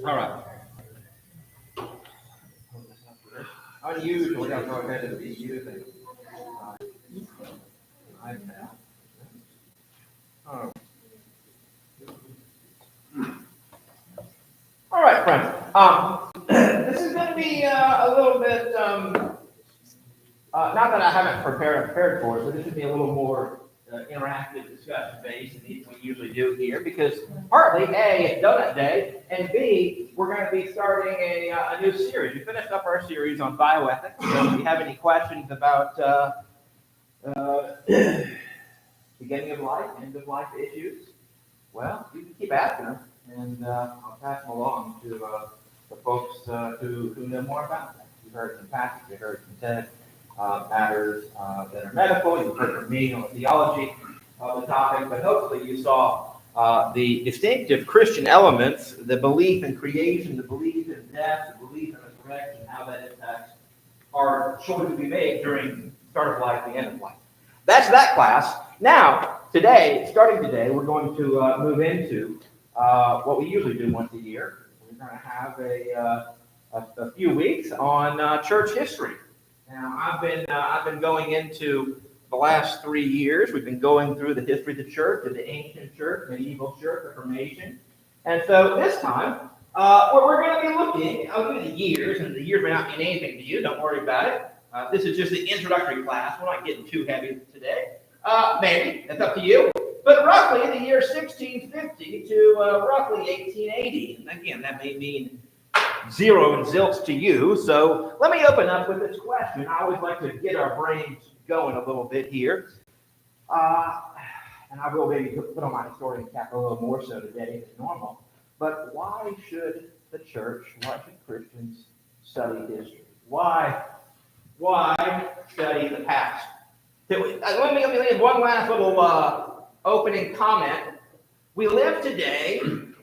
All right. Unusually, I'll go ahead and be using iPad. Oh. All right, friends. This is going to be a little bit, not that I haven't prepared for it, but this should be a little more interactive discussion based than we usually do here, because partly, A, it's Donut Day, and B, we're going to be starting a new series. We finished up our series on bioethics, so if you have any questions about beginning of life, end of life issues, well, you can keep asking them, and I'll pass them along to the folks who know more about that. You heard from Patrick, you heard from Ted, matters that are medical. You heard from me on theology of the topic, but hopefully you saw the distinctive Christian elements, the belief in creation, the belief in death, the belief in resurrection, how that impacts our choices we make during the start of life, the end of life. That's that class. Now, starting today, we're going to move into what we usually do once a year. We're going to have a few weeks on church history. Now, I've been going into the last 3 years. We've been going through the history of the church, of the ancient church, medieval church, Reformation. And so this time, we're going to be looking over the years, and the years may not mean anything to you. Don't worry about it. This is just the introductory class. We're not getting too heavy today. Maybe. That's up to you. But roughly the year 1650 to roughly 1880. And again, that may mean zero and zilch to you. So let me open up with this question. I always like to get our brains going a little bit here. And I will maybe put on my historian cap a little more so today than normal. But why should the church, why should Christians study history? Why study the past? Let me leave one last little opening comment. We live today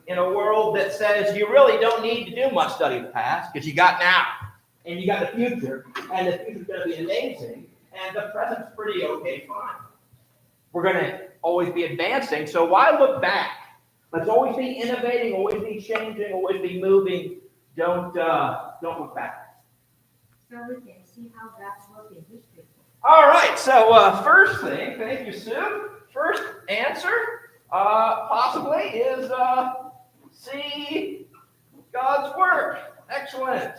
in a world that says you really don't need to do much study of the past because you got now and you got the future, and the future's going to be amazing, and the present's pretty okay, fine. We're going to always be advancing, so why look back? Let's always be innovating, always be changing, always be moving. Don't look back. So we can see how God's work in history. All right, so first thing, thank you, Sue. First answer, possibly, is see God's work. Excellent.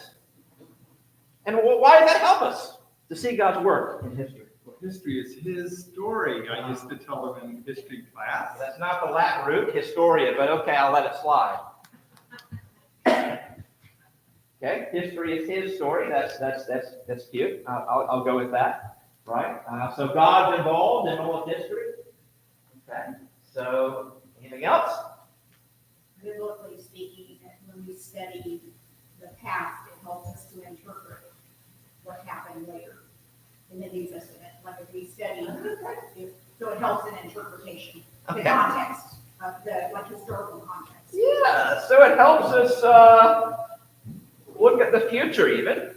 And why does that help us to see God's work in history? Well, history is his story. I used to tell them in history class. That's not the Latin root, historia, but okay, I'll let it slide. Okay, history is his story. That's cute. I'll go with that. Right? So God's involved in all of history. Okay. So anything else? Biblically speaking, when we study the past, it helps us to interpret what happened later in the New Testament. Like if we study, so it helps in interpretation, the context of the historical context. Yeah. So it helps us look at the future even.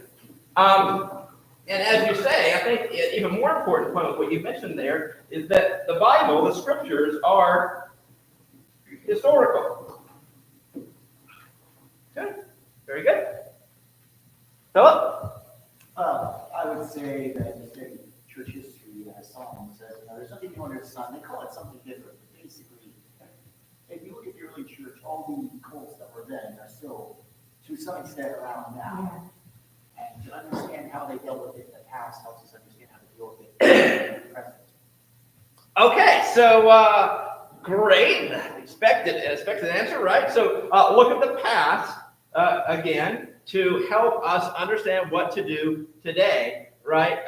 And as you say, I think even more important point of what you mentioned there is that the Bible, the scriptures, are historical. Good. Very good. Philip? I would say that you study church history, as Solomon says, there's something new under the sun. They call it something different, but basically, if you look at the early church, all the cults that were then are still, to some extent, around now. And to understand how they dealt with it in the past helps us understand how to deal with it in the present. Okay, so great. Expected answer, right? So look at the past again to help us understand what to do today, right?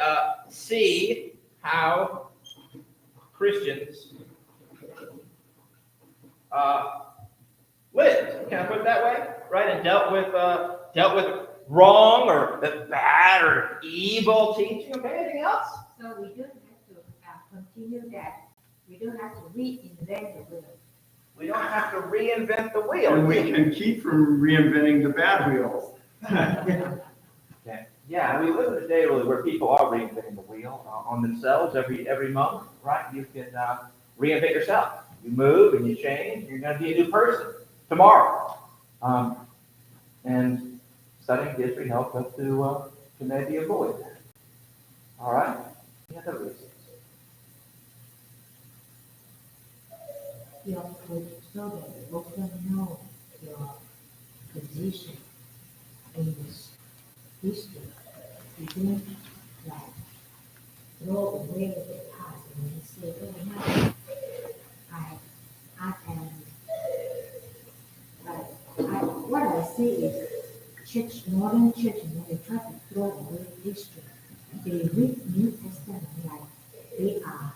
See how Christians lived. Can I put it that way? Right, and dealt with wrong or bad or evil teaching. Okay, anything else? So we don't have to continue that. We don't have to reinvent the wheel. We don't have to reinvent the wheel. And we can keep from reinventing the bad wheels. Okay. Yeah, we live in a day really where people are reinventing the wheel on themselves every month, right? You can reinvent yourself. You move and you change. You're going to be a new person tomorrow. And studying history helps us to maybe avoid that. All right? Any other reasons? Your could so that you can know your position in this history. You don't like throw away the past and say, oh no, I am what I say is church, modern church, they try to throw away history. They read New Testament like they are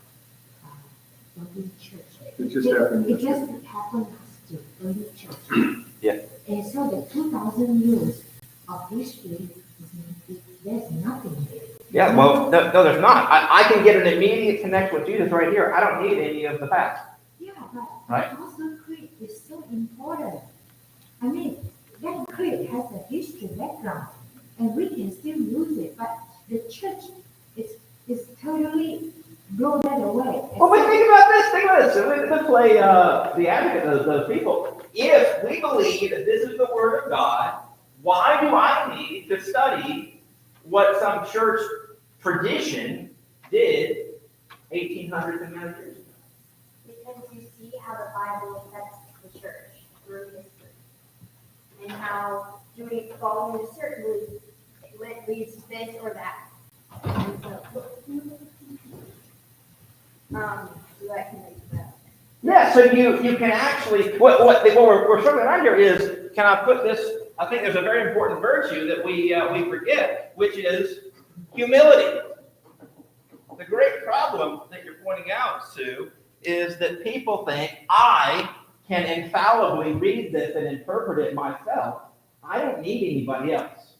early church. It just happened. It just happened as to early church. Yeah. And so the 2,000 years of history, there's nothing there. Yeah, well, no, there's not. I can get an immediate connection with Jesus right here. I don't need any of the past. Yeah, but Right. the Apostle Creed is so important. I mean, that creed has a history background, and we can still use it, but the church is totally blow that away. Well, but think about this. Think about this. Let's play the advocate of those people. If we believe that this is the Word of God, why do I need to study what some church tradition did 1,800 and many years ago? Because you see how the Bible affects the church through history. And how following a certain belief leads to this or that. And so, that can make that. Yeah, so you can actually, what we're circling around here is, can I put this, I think there's a very important virtue that we forget, which is humility. The great problem that you're pointing out, Sue, is that people think I can infallibly read this and interpret it myself. I don't need anybody else.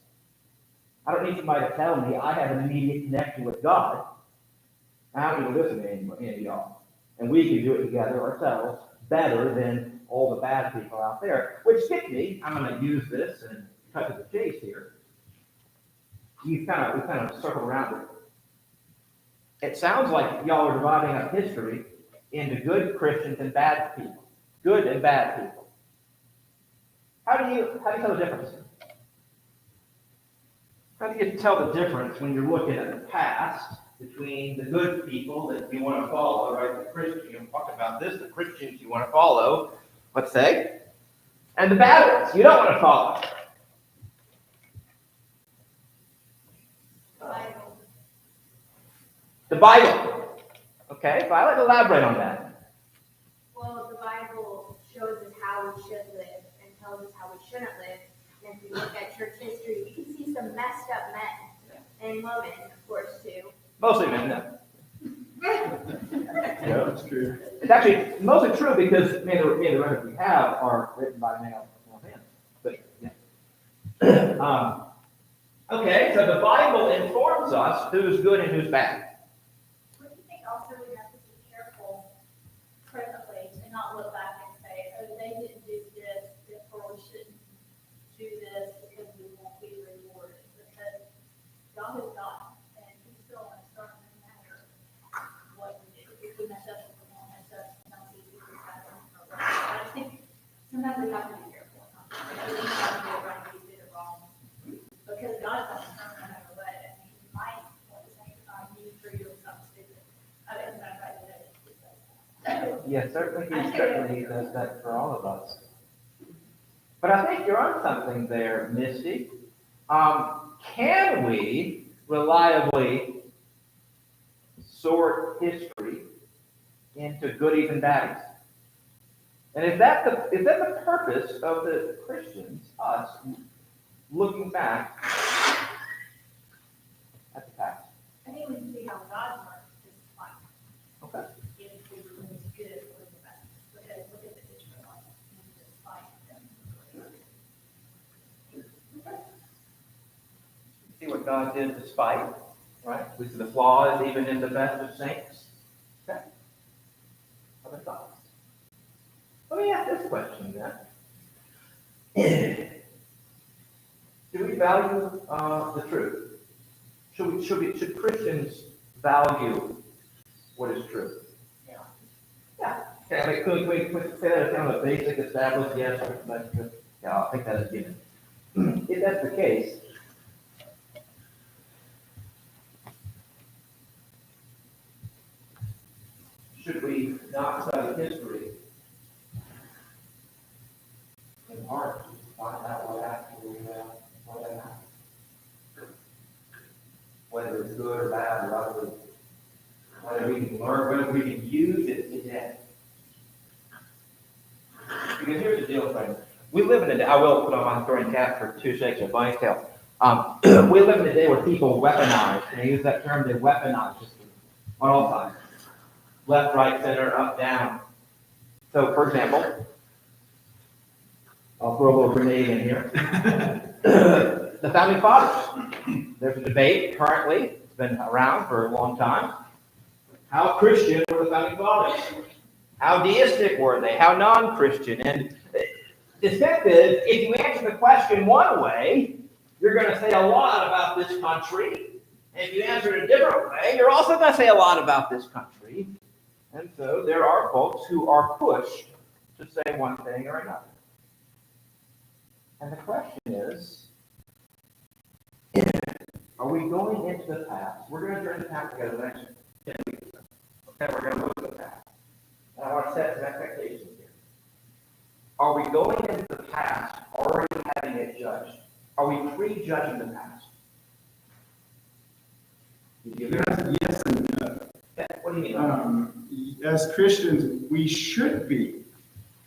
I don't need somebody to tell me I have an immediate connection with God. I don't need to listen to any of y'all. And we can do it together ourselves better than all the bad people out there. Which gets me, I'm going to use this and cut to the chase here. We kind of circled around it. It sounds like y'all are dividing up history into good Christians and bad people. Good and bad people. How do you tell the difference? How do you tell the difference when you're looking at the past between the good people that you want to follow, right? The Christians, you talk about this, the Christians you want to follow, let's say, and the bad ones you don't want to follow. The Bible. Okay, Violet, elaborate on that. Well, the Bible shows us how we should live and tells us how we shouldn't live. And if we look at church history, we can see some messed up men and women, of course, too. Mostly men, no. Yeah, that's true. It's actually mostly true because many of the records we have are written by male men. But, yeah. Okay, so the Bible informs us who's good and who's bad. What do you think also we have to be careful presently to not look back and say, oh, they didn't do this, therefore we shouldn't do this because we won't be rewarded. Because God is God, and He's still on His throne no matter what we do. If we mess up, we won't mess up, and don't be people that are right. But I think sometimes we have to be careful. We have to do it right, we did it wrong. Because God is on His throne no matter what, and He might want to say, I need for you something stupid. I don't know if I did it. Yes, certainly he does that for all of us. But I think you're on something there, Misty. Can we reliably sort history into goodies and baddies? And is that the purpose of the Christians, us, looking back at the past? I think we can see how God works is fine. Okay. If we believe it's good or the best. Because look at the Israelites and just fight them. See what God did despite, right? We see the flaws even in the best of saints. Okay. Other thoughts? Let me ask this question then. Do we value the truth? Should Christians value what is true? Yeah. Okay, I mean, could we say that as kind of a basic established yes, but yeah, I think that is given. if that's the case, should we not study history in part to find out what actually, what happened? Whether it's good or bad, or whether we can learn, whether we can use it today. Because here's the deal, friends. We live in a day, I will put on my historian cap for 2 shakes of bunny's tail. We live in a day where people weaponize, and I use that term, they weaponize history on all sides. Left, right, center, up, down. So, for example, I'll throw a little grenade in here. The Founding Fathers. There's a debate currently, it's been around for a long time. How Christian were the Founding Fathers? How deistic were they? How non-Christian? And the fact is, if you answer the question one way, you're going to say a lot about this country. And if you answer it a different way, you're also going to say a lot about this country. And so there are folks who are pushed to say one thing or another. And the question is, are we going into the past? We're going to journey the past together the next 10 weeks. Okay, we're going to look at the past. And I want to set some expectations here. Are we going into the past already having it judged? Are we prejudging the past? Yes and no. What do you mean? As Christians, we should be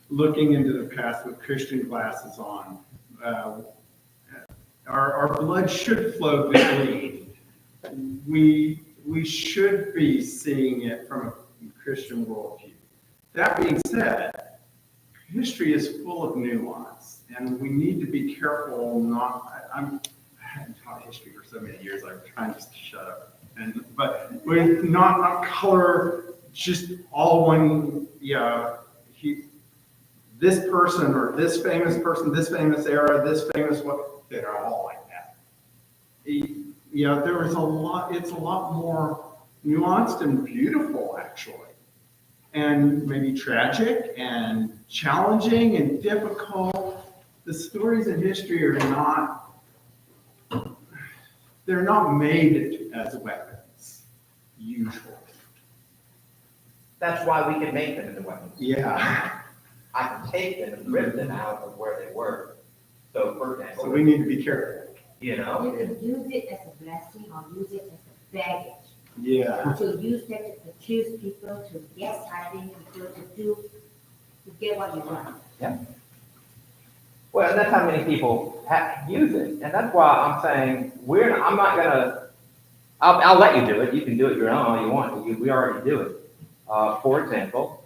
looking into the past with Christian glasses on. Our blood should flow bitterly. We should be seeing it from a Christian worldview. That being said, history is full of nuance, and we need to be careful I haven't taught history for so many years, I'm trying just to shut up. But we not color just all one, this person or this famous person, this famous era, this famous what, they're all like that. There is it's a lot more nuanced and beautiful, actually. And maybe tragic and challenging and difficult. The stories in history are they're not made as weapons, usually. That's why we can make them into weapons. Yeah. I can take them and rip them out of where they were. So, for example, So we need to be careful. You can use it as a blessing or use it as a baggage. Yeah. To use that to accuse people, to gaslighting people, to get what you want. Yeah. Well, and that's how many people use it, and that's why I'm saying I'm not gonna. I'll let you do it. You can do it your own all you want. We already do it. For example,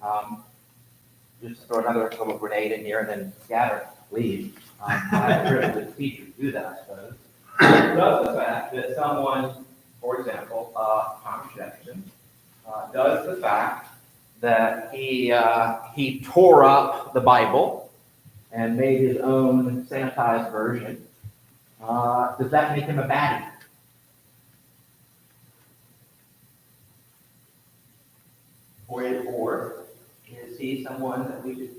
just throw another little grenade in here and then scatter, leave. I have really good teachers do that, I suppose. Does the fact that someone, for example, Thomas Jefferson, does the fact that he tore up the Bible and made his own sanitized version, does that make him a baddie? Or is he someone that we should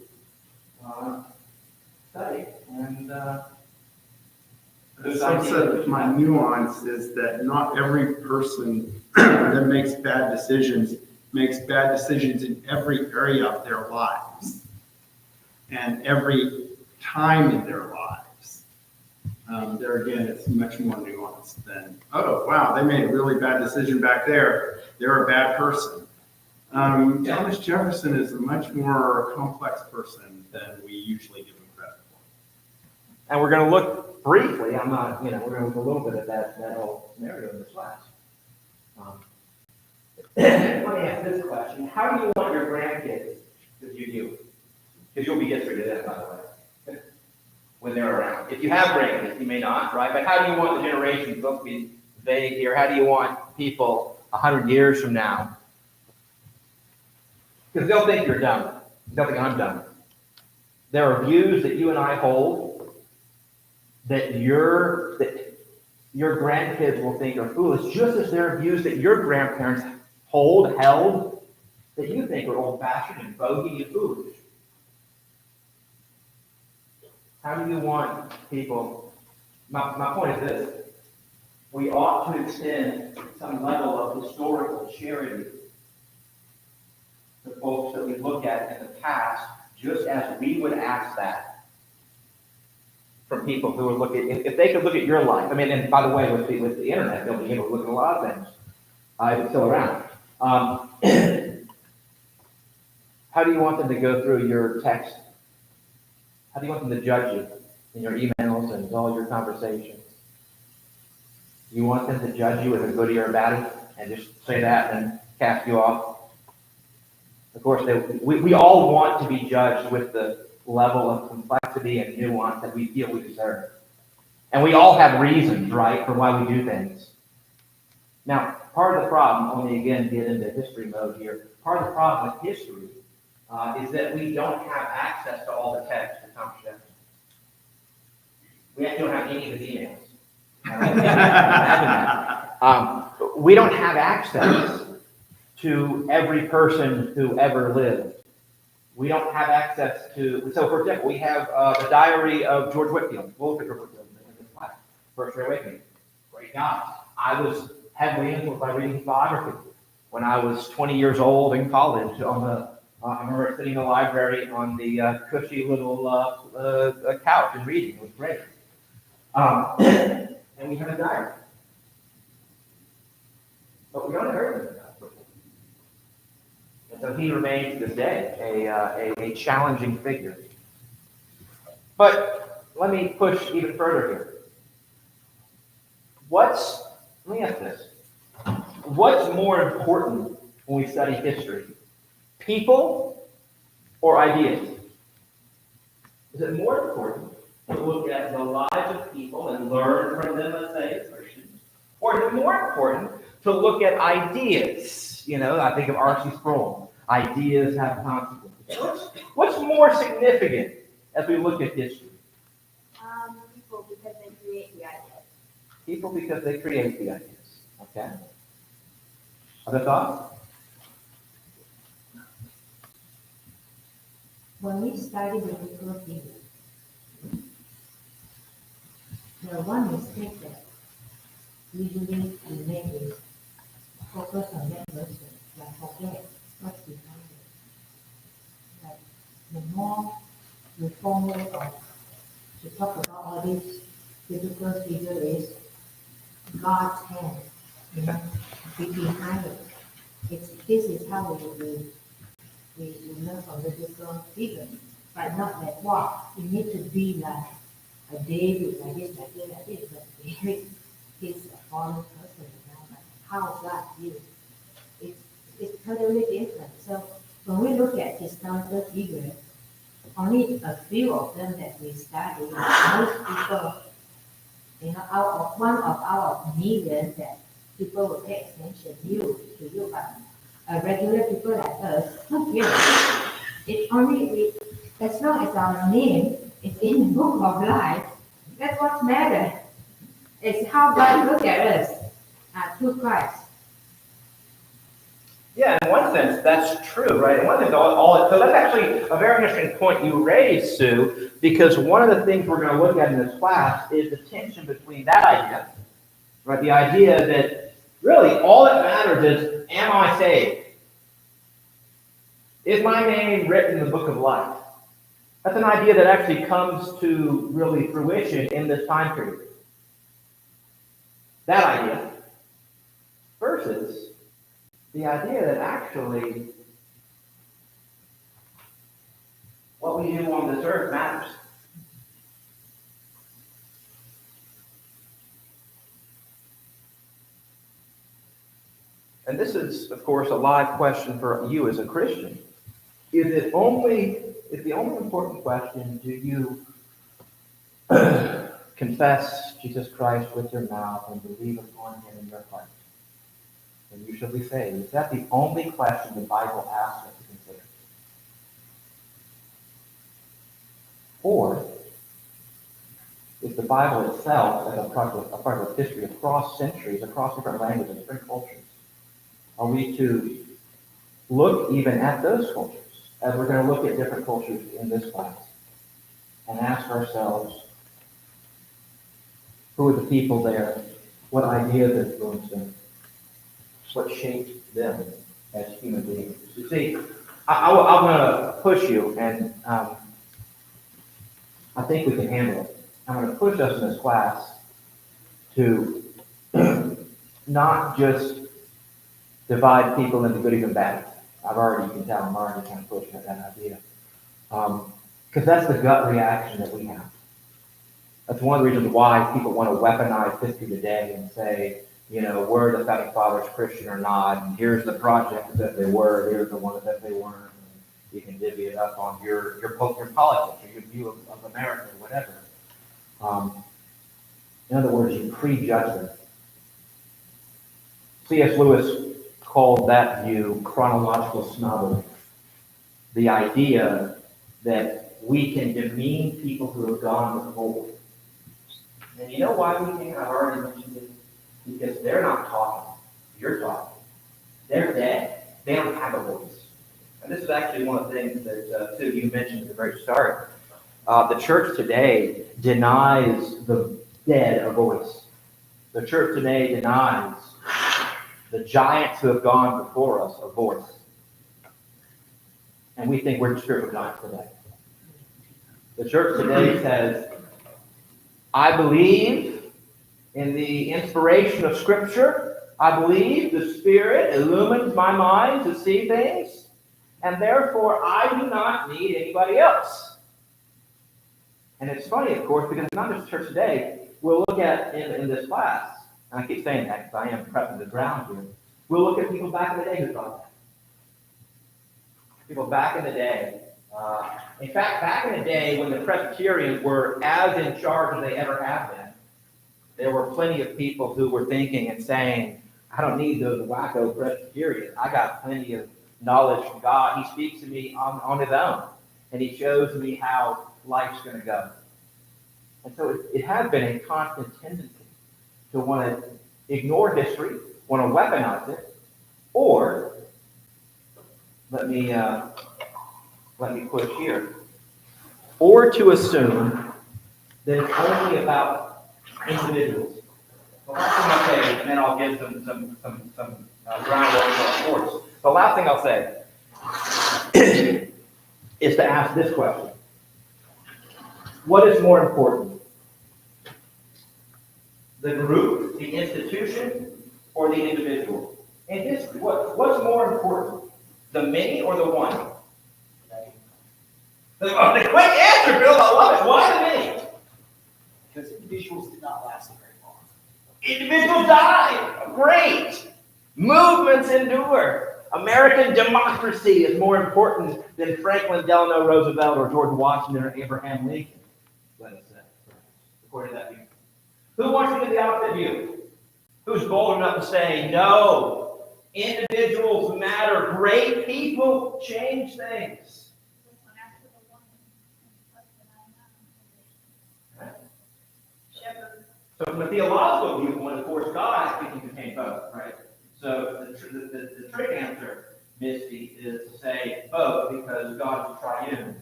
study and So my nuance is that not every person that makes bad decisions in every area of their lives and every time in their lives. There again, it's much more nuanced than, oh, wow, they made a really bad decision back there. They're a bad person. Thomas Jefferson is a much more complex person than we usually give him credit for. And we're going to look briefly, we're going to look a little bit at that whole scenario in this class. Let me ask this question. How do you want your grandkids to view you? Because you'll be history to them, by the way, when they're around. If you have grandkids, you may not, right? But how do you want the generations, let's be vague here, how do you want people 100 years from now? Because they'll think you're dumb. They'll think I'm dumb. There are views that you and I hold that your grandkids will think are foolish, just as there are views that your grandparents held, that you think are old-fashioned and bogey and foolish. How do you want people my point is this. We ought to extend some level of historical charity to folks that we look at in the past, just as we would ask that from people who are looking, if they could look at your life. I mean, and by the way, with the internet, they'll be able to look at a lot of things. If it's still around. How do you want them to go through your text? How do you want them to judge you in your emails and all your conversations? You want them to judge you as a goodie or a baddie and just say that and cast you off? Of course, we all want to be judged with the level of complexity and nuance that we feel we deserve. And we all have reasons, right, for why we do things. Now, part of the problem, let me again get into history mode here, part of the problem with history is that we don't have access to all the text that Thomas Jefferson. We actually don't have any of his emails. We don't have access to every person who ever lived. We don't have access to, so for example, we have the diary of George Whitefield. We'll look at George Whitefield in this class. First Great Awakening. Great guy. I was heavily influenced by reading his biography. When I was 20 years old in college, I remember sitting in the library on the cushy little couch and reading. It was great. And we have a diary. But we don't have everything. And so he remains to this day a challenging figure. But let me push even further here. Let me ask this. What's more important when we study history? People or ideas? Is it more important to look at the lives of people and learn from them as they Christians? Or is it more important to look at ideas? You know, I think of R.C. Sproul. Ideas have consequences. What's more significant as we look at history? People, because they create the ideas. People because they create the ideas. Okay? Other thoughts? When we study the biblical things, the one mistake that usually we make is focus on that person, but forget what's behind it. Like the more we formulate or to talk about all these biblical figures is God's hand, you know, behind it. This is how we learn from the biblical figures, but not that walk. You need to be like a David, like this. But David is a fallen person, you know, but how God is. It's totally different. So when we look at historical figures, only a few of them that we study, most people, you know, out of millions that people will pay attention to you, but regular people like us, who cares? It's only as long as our name is in the book of life, that's what matters. It's how God look at us through Christ. Yeah, in one sense, that's true, right? In one sense, so that's actually a very interesting point you raised, Sue, because one of the things we're going to look at in this class is the tension between that idea, right? The idea that really all that matters is, am I saved? Is my name written in the book of life? That's an idea that actually comes to really fruition in this time period. That idea versus the idea that actually what we do on this earth matters. And this is, of course, a live question for you as a Christian. Is the only important question, do you confess Jesus Christ with your mouth and believe upon him in your heart? And you shall be saved. Is that the only question the Bible asks us to consider? Or is the Bible itself, as a part of history across centuries, across different languages, different cultures, are we to look even at those cultures, as we're going to look at different cultures in this class, and ask ourselves, Who were the people there? What ideas influenced them? What shaped them as human beings? You see, I'm going to push you, and I think we can handle it. I'm going to push us in this class to not just divide people into goodies and baddies. You can tell I'm already kind of pushing at that idea. Because that's the gut reaction that we have. That's one of the reasons why people want to weaponize history today and say, were the founding fathers Christian or not, and here's the project that they were, here's the one that they weren't. And you can divvy it up on your politics or your view of America or whatever. In other words, you prejudge them. C.S. Lewis called that view chronological snobbery. The idea that we can demean people who have gone before. And you know why we can? I've already mentioned it. Because they're not talking. You're talking. They're dead. They don't have a voice. And this is actually one of the things that Sue, you mentioned at the very start. The church today denies the dead a voice. The church today denies the giants who have gone before us a voice. And we think we're the spiritual giants today. The church today says, I believe in the inspiration of Scripture. I believe the Spirit illumines my mind to see things, and therefore I do not need anybody else. And it's funny, of course, because it's not just church today. We'll look at in this class, and I keep saying that because I am prepping the ground here. We'll look at people back in the day who thought that. People back in the day. In fact, back in the day when the Presbyterians were as in charge as they ever have been, there were plenty of people who were thinking and saying, I don't need those wacko Presbyterians. I got plenty of knowledge from God. He speaks to me on his own, and he shows me how life's going to go. And so it has been a constant tendency to want to ignore history, want to weaponize it, or let me push here, or to assume that it's only about individuals. The last thing I'll say, and then I'll give some groundwork for our course. The last thing I'll say is to ask this question. What is more important? The group, the institution, or the individual? In history, what's more important? The many or the one? The quick answer, Bill, I love it. Why the many? Because individuals did not last very long. Individuals die. Great. Movements endure. American democracy is more important than Franklin Delano Roosevelt or George Washington or Abraham Lincoln. Let us say, according to that view. Who wants to get the opposite view? Who's bold enough to say, no, individuals matter. Great people change things. So from a theological viewpoint, of course, God is speaking to both, right? So the trick answer, Misty, is to say both because God is triune,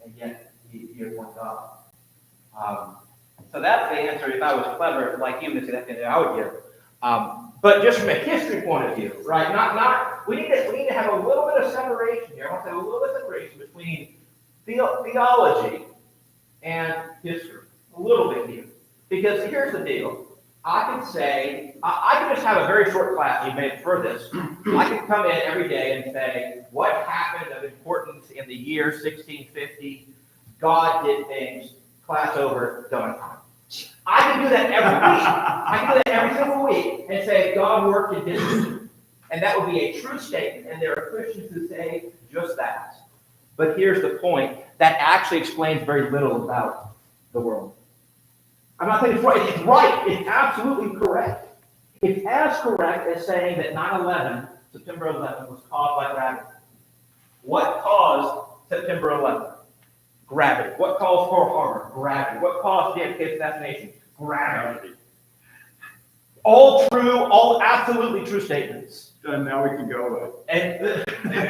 and yet He is one God. So that's the answer. If I was clever like you, Misty, that's the answer I would give. But just from a history point of view, right? Not we need to have a little bit of separation here. I want to have a little bit of separation between theology and history. A little bit here. Because here's the deal. I can say, I can just have a very short class, you may prefer this. I can come in every day and say, what happened of importance in the year 1650? God did things, class over, done. I can do that every week. I can do that every single week and say, God worked in history. And that would be a true statement. And there are Christians who say just that. But here's the point. That actually explains very little about the world. I'm not saying it's right. It's right. It's absolutely correct. It's as correct as saying that 9/11, September 11th, was caused by gravity. What caused September 11th? Gravity. What caused Pearl Harbor? Gravity. What caused JFK's assassination? Gravity. All true, all absolutely true statements. And now we can go with. And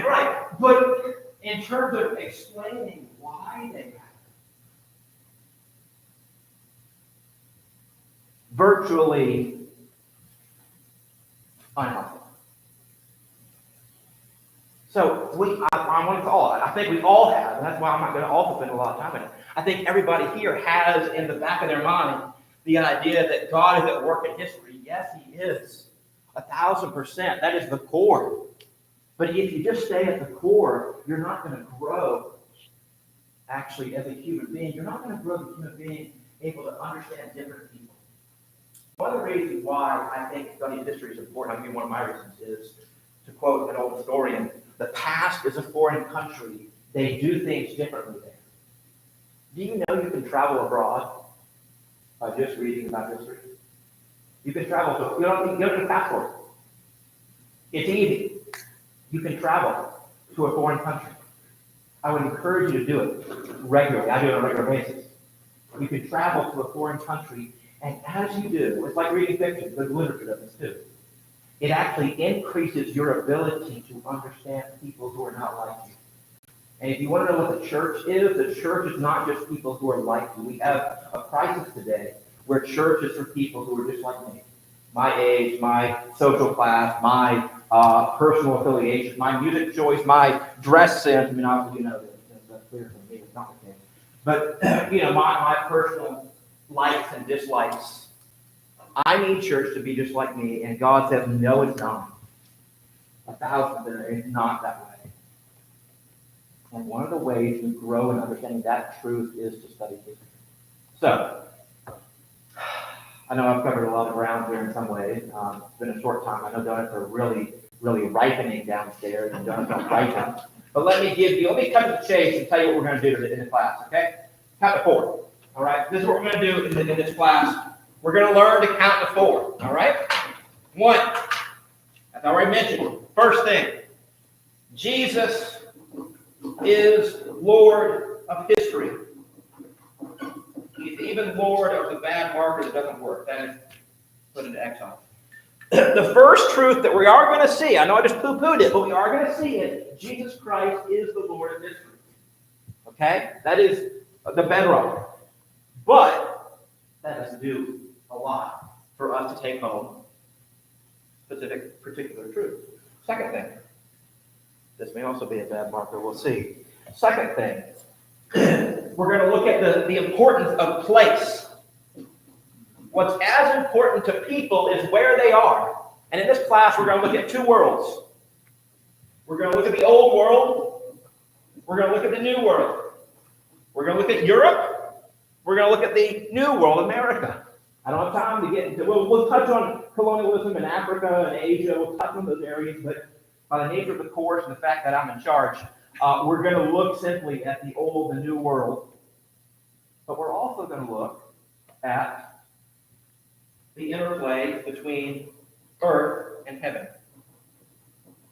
right. But in terms of explaining why they happen, virtually unhealthy. So I want to all, I think we all have, and that's why I'm not going to also spend a lot of time in it. I think everybody here has in the back of their mind the idea that God is at work in history. Yes, He is. 1,000%. That is the core. But if you just stay at the core, you're not going to grow actually as a human being. You're not going to grow as a human being able to understand different people. One of the reasons why I think studying history is important, I'll give you one of my reasons, is to quote an old historian, the past is a foreign country. They do things differently there. Do you know you can travel abroad by just reading about history? You can travel, so you don't need a passport. It's easy. You can travel to a foreign country. I would encourage you to do it regularly. I do it on a regular basis. You can travel to a foreign country, and as you do, it's like reading fiction, there's literature does this too. It actually increases your ability to understand people who are not like you. And if you want to know what the church is not just people who are like you. We have a crisis today where church is for people who are just like me. My age, my social class, my personal affiliation, my music choice, my dress sense. I mean, obviously, you know, that's clear for me. It's not the case. But, my personal likes and dislikes. I need church to be just like me, and God says, no, it's not. 1,000%, it's not that way. And one of the ways we grow in understanding that truth is to study history. So, I know I've covered a lot of ground here in some ways. It's been a short time. I know donuts are really, really ripening downstairs, and donuts don't ripen. But let me cut to the chase and tell you what we're going to do in the class, okay? Count to 4, all right? This is what we're going to do in this class. We're going to learn to count to 4, all right? 1, as I already mentioned, first thing, Jesus is Lord of history. He's even Lord of the bad marker that doesn't work. That is put into exile. The first truth that we are going to see, I know I just poo-pooed it, but we are going to see it. Jesus Christ is the Lord of history. Okay? That is the bedrock. But that doesn't do a lot for us to take home particular truth. Second thing. This may also be a bad marker. We'll see. Second thing. We're going to look at the importance of place. What's as important to people is where they are. And in this class, we're going to look at 2 worlds. We're going to look at the old world. We're going to look at the new world. We're going to look at Europe. We're going to look at the new world, America. I don't have time to get into, we'll touch on colonialism in Africa and Asia. We'll touch on those areas, but by the nature of the course and the fact that I'm in charge, we're going to look simply at the old and new world. But we're also going to look at the interplay between earth and heaven,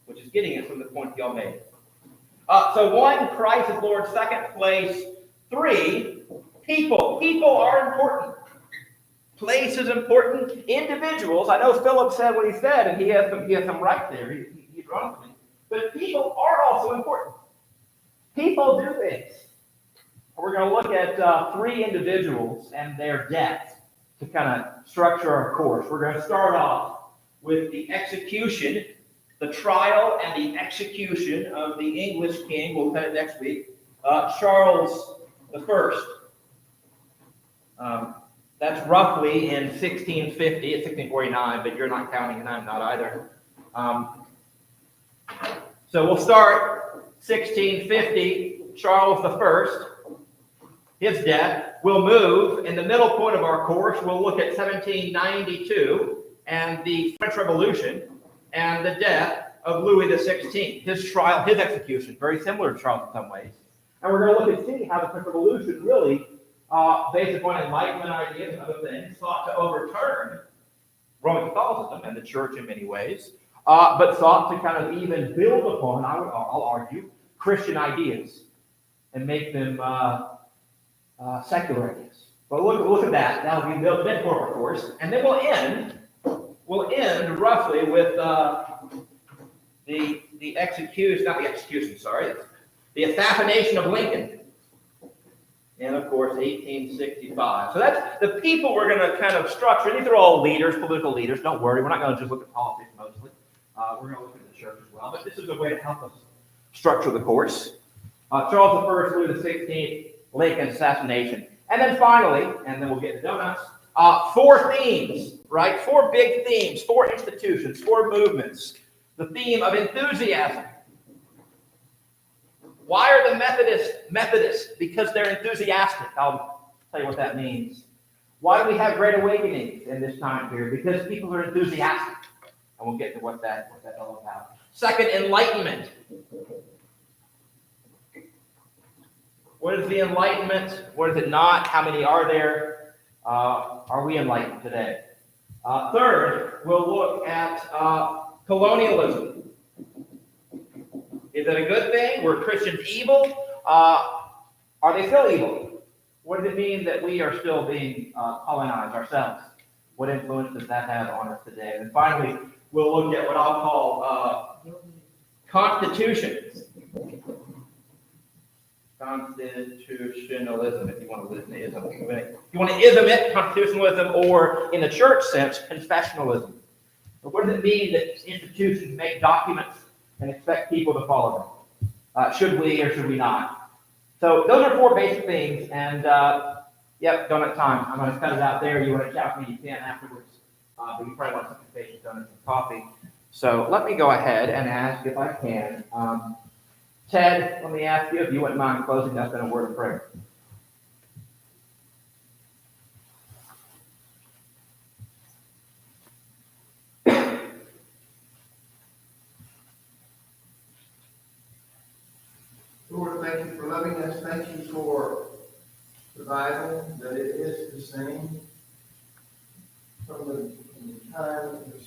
which is getting it from the point y'all made. So 1, Christ is Lord. Second place, 3, people. People are important. Place is important. Individuals, I know Philip said what he said, and he has some right there. He's wrong with me. But people are also important. People do things. We're going to look at 3 individuals and their deaths to kind of structure our course. We're going to start off with the execution, the trial and the execution of the English king. We'll cut it next week. Charles I. That's roughly in 1650. It's 1649, but you're not counting and I'm not either. So we'll start 1650, Charles I, his death. We'll move, in the middle point of our course, we'll look at 1792 and the French Revolution and the death of Louis XVI, his trial, his execution, very similar to Charles in some ways. And we're going to look and see how the French Revolution really, based upon Enlightenment ideas and other things, sought to overturn Roman Catholicism and the church in many ways, but sought to kind of even build upon, I'll argue, Christian ideas and make them secular ideas. But look at that. That'll be the mid-form course. And then we'll end roughly with the assassination of Lincoln. and of course, 1865. So that's the people we're going to kind of structure. These are all leaders, political leaders. Don't worry, we're not going to just look at politics mostly. We're going to look at the church as well. But this is a way to help us structure the course. Charles I, Louis XVI, Lincoln assassination. And then finally, and then we'll get to donuts, 4 themes, right? 4 big themes, 4 institutions, 4 movements. The theme of enthusiasm. Why are the Methodists? Because they're enthusiastic. I'll tell you what that means. Why do we have great awakenings in this time period? Because people are enthusiastic. And we'll get to what that's all about. Second, enlightenment. What is the Enlightenment? What is it not? How many are there? Are we enlightened today? Third, we'll look at colonialism. Is it a good thing? Were Christians evil? Are they still evil? What does it mean that we are still being colonized ourselves? What influence does that have on us today? And finally, we'll look at what I'll call constitutions. Constitutionalism, if you want to listen to ism. If you want to ism it, constitutionalism, or in the church sense, confessionalism. But what does it mean that institutions make documents and expect people to follow them? Should we or should we not? So those are 4 basic things, and yep, donut time. I'm going to cut it out there. You want to chat with me, you can afterwards. But you probably want some confession donuts and coffee. So let me go ahead and ask if I can. Ted, let me ask you if you wouldn't mind closing us in a word of prayer. Lord, thank you for loving us. Thank you for the Bible, that it is the same from the time it was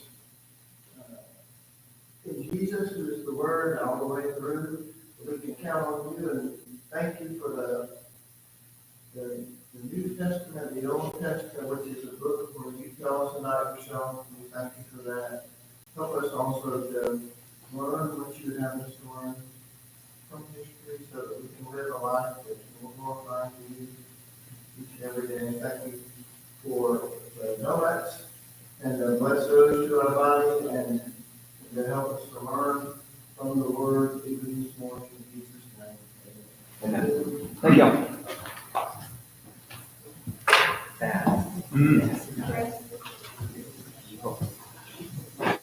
in Jesus, who is the Word, all the way through. We can count on you, and thank you for the New Testament, the Old Testament, which is a book where you tell us about yourself, and we thank you for that. Help us also to learn what you have us to learn from history so that we can live a life that will glorify you each and every day. Thank you for the donuts, and bless those who are body, and to help us to learn from the Word even this morning in Jesus' name. Amen. Thank you.